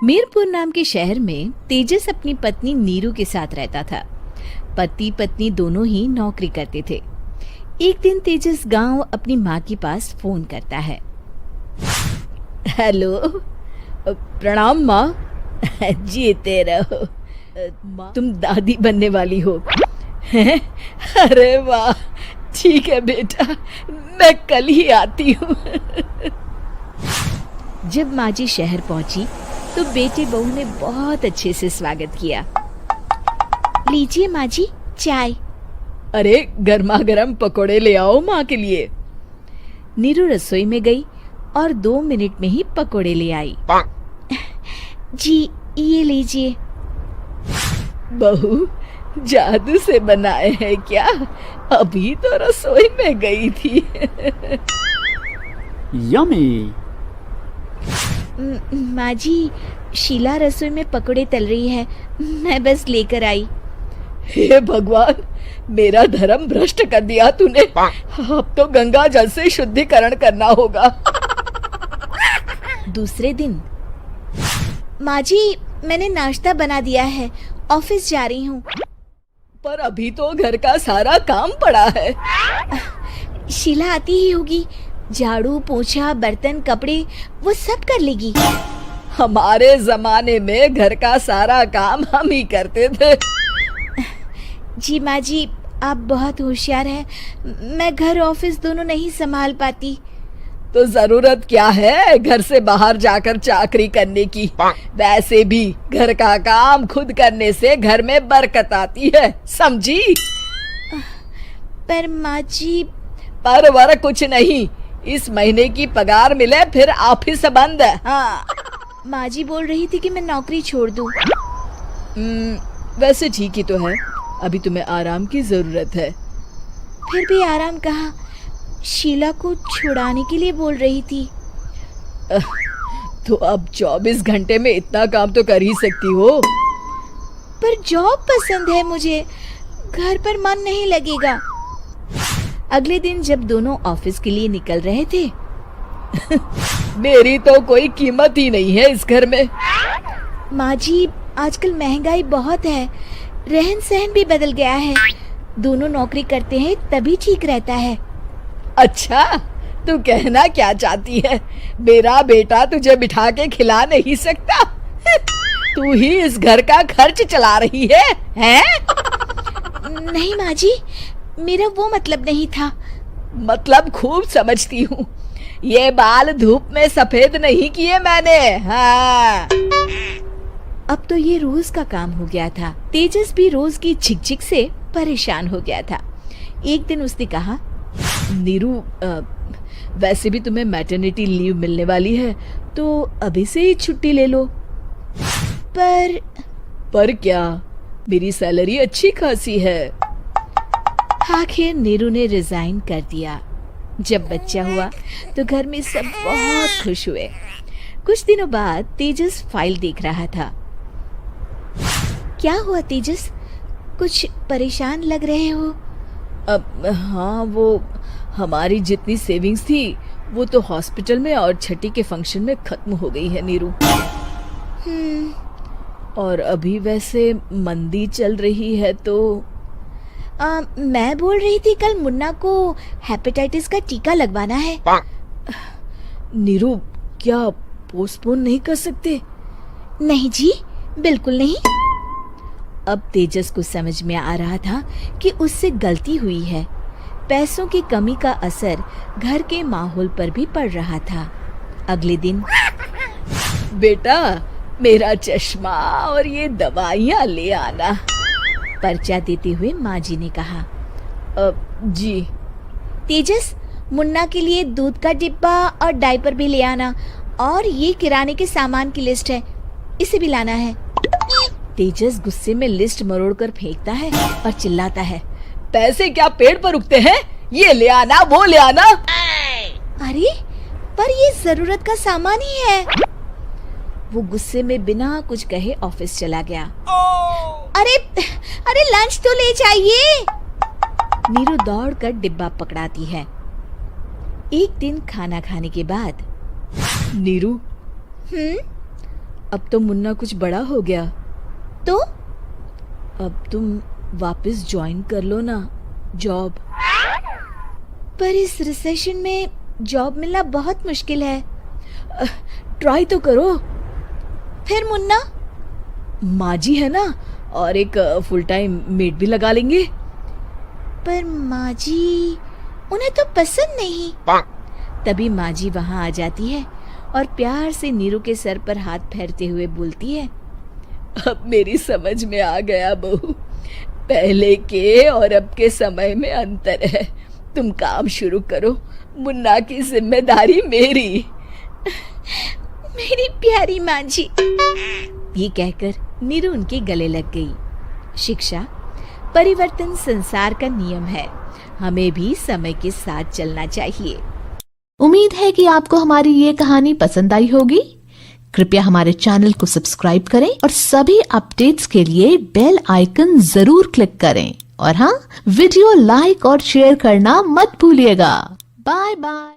मीरपुर नाम के शहर में तेजस अपनी पत्नी नीरू के साथ रहता था। पति पत्नी दोनों ही नौकरी करते थे। एक दिन तेजस गांव अपनी माँ के पास फोन करता है। हेलो, प्रणाम माँ। जीते रहो। तुम दादी बनने वाली हो? अरे वाह, ठीक है बेटा, मैं कल ही आती हूँ। जब माँ जी शहर पहुंची तो बेटे बहू ने बहुत अच्छे से स्वागत किया। लीजिए माँ जी, चाय। अरे गर्मा गर्म पकोड़े ले आओ माँ के लिए। नीरू रसोई में गई और 2 मिनट में ही पकोड़े ले आई। जी ये लीजिए। बहू, जादू से बनाए हैं क्या? अभी तो रसोई में गई थी। यम्मी। माँ जी, शीला रसोई में पकोड़े तल रही है, मैं बस लेकर आई। हे भगवान, मेरा धर्म भ्रष्ट कर दिया तूने। अब तो गंगा जल से शुद्धिकरण करना होगा। दूसरे दिन, माँ जी मैंने नाश्ता बना दिया है, ऑफिस जा रही हूँ। पर अभी तो घर का सारा काम पड़ा है। शीला आती ही होगी, झाड़ू पोछा बर्तन कपड़े वो सब कर लेगी। हमारे जमाने में घर का सारा काम हम ही करते थे। जी माँ जी, आप बहुत होशियार हैं, मैं घर ऑफिस दोनों नहीं संभाल पाती। तो जरूरत क्या है घर से बाहर जाकर चाकरी करने की? वैसे भी घर का काम खुद करने से घर में बरकत आती है, समझी? पर माँ जी। पर वर कुछ नहीं, इस महीने की पगार मिले फिर ऑफिस बंद। हाँ, माँ जी बोल रही थी कि मैं नौकरी छोड़ दूं। वैसे ठीक ही तो है, अभी तुम्हें आराम की जरूरत है। फिर भी आराम कहाँ, शीला को छुड़ाने के लिए बोल रही थी। तो अब 24 घंटे में इतना काम तो कर ही सकती हो। पर जॉब पसंद है मुझे, घर पर मन नहीं लगेगा। अगले दिन जब दोनों ऑफिस के लिए निकल रहे थे, मेरी तो कोई कीमत ही नहीं है इस घर में। माँ जी, आजकल महंगाई बहुत है, रहन सहन भी बदल गया है। दोनों नौकरी करते हैं तभी ठीक रहता है। अच्छा, तू कहना क्या चाहती है? मेरा बेटा तुझे बिठा के खिला नहीं सकता? तू ही इस घर का खर्च चला रही है, हैं? नहीं माँ जी, मेरा वो मतलब नहीं था। मतलब खूब समझती हूँ, ये बाल धूप में सफेद नहीं किए मैंने। हाँ। अब तो ये रोज का काम हो गया था। तेजस भी रोज की झिकझिक से परेशान हो गया था। एक दिन उसने कहा, नीरू, वैसे भी तुम्हें मैटरनिटी लीव मिलने वाली है, तो अभी से ही छुट्टी ले लो। पर क्या, मेरी सैलरी अच्छी खासी है। आखिर नीरू ने रिजाइन कर दिया। जब बच्चा हुआ तो घर में सब बहुत खुश हुए। कुछ दिनों बाद तेजस फाइल देख रहा था। क्या हुआ तेजस, कुछ परेशान लग रहे हो? हाँ, वो हमारी जितनी सेविंग्स थी वो तो हॉस्पिटल में और छठी के फंक्शन में खत्म हो गई है नीरू। और अभी वैसे मंदी चल रही है तो मैं बोल रही थी कल मुन्ना को हेपेटाइटिस का टीका लगवाना है। नीरू, क्या पोस्टपोन नहीं कर सकते? नहीं जी, बिल्कुल नहीं। अब तेजस को समझ में आ रहा था कि उससे गलती हुई है। पैसों की कमी का असर घर के माहौल पर भी पड़ रहा था। अगले दिन, बेटा मेरा चश्मा और ये दवाइयाँ ले आना, पर्चा देते हुए माँ जी ने कहा। जी। तेजस, मुन्ना के लिए दूध का डिब्बा और डायपर भी ले आना, और ये किराने के सामान की लिस्ट है, इसे भी लाना है। तेजस गुस्से में लिस्ट मरोड़कर फेंकता है और चिल्लाता है, पैसे क्या पेड़ पर उगते हैं? ये ले आना, वो ले आना। अरे पर ये जरूरत का सामान ही है। वो गुस्से में बिना कुछ कहे ऑफिस चला गया। अरे लंच तो ले जाइए। नीरू दौड़कर डिब्बा पकड़ाती है। एक दिन खाना खाने के बाद, नीरू, अब तो मुन्ना कुछ बड़ा हो गया। तो अब तुम वापस ज्वाइन कर लो ना जॉब। पर इस रिसेशन में जॉब मिलना बहुत मुश्किल है। ट्राई तो करो। फिर मुन्ना? माँ जी है ना, और एक फुल टाइम मेड भी लगा लेंगे। पर माँ जी, उन्हें तो पसंद नहीं। तभी माँ जी वहाँ आ जाती है और प्यार से नीरू के सर पर हाथ फेरते हुए बोलती है, अब मेरी समझ में आ गया बहू, पहले के और अब के समय में अंतर है। तुम काम शुरू करो, मुन्ना की जिम्मेदारी मेरी। मेरी प्यारी माँ जी। ये कहकर नीरू उनके गले लग गई। शिक्षा, परिवर्तन संसार का नियम है, हमें भी समय के साथ चलना चाहिए। उम्मीद है कि आपको हमारी ये कहानी पसंद आई होगी। कृपया हमारे चैनल को सब्सक्राइब करें और सभी अपडेट्स के लिए बेल आइकन जरूर क्लिक करें। और हाँ, वीडियो लाइक और शेयर करना मत भूलिएगा। Bye bye.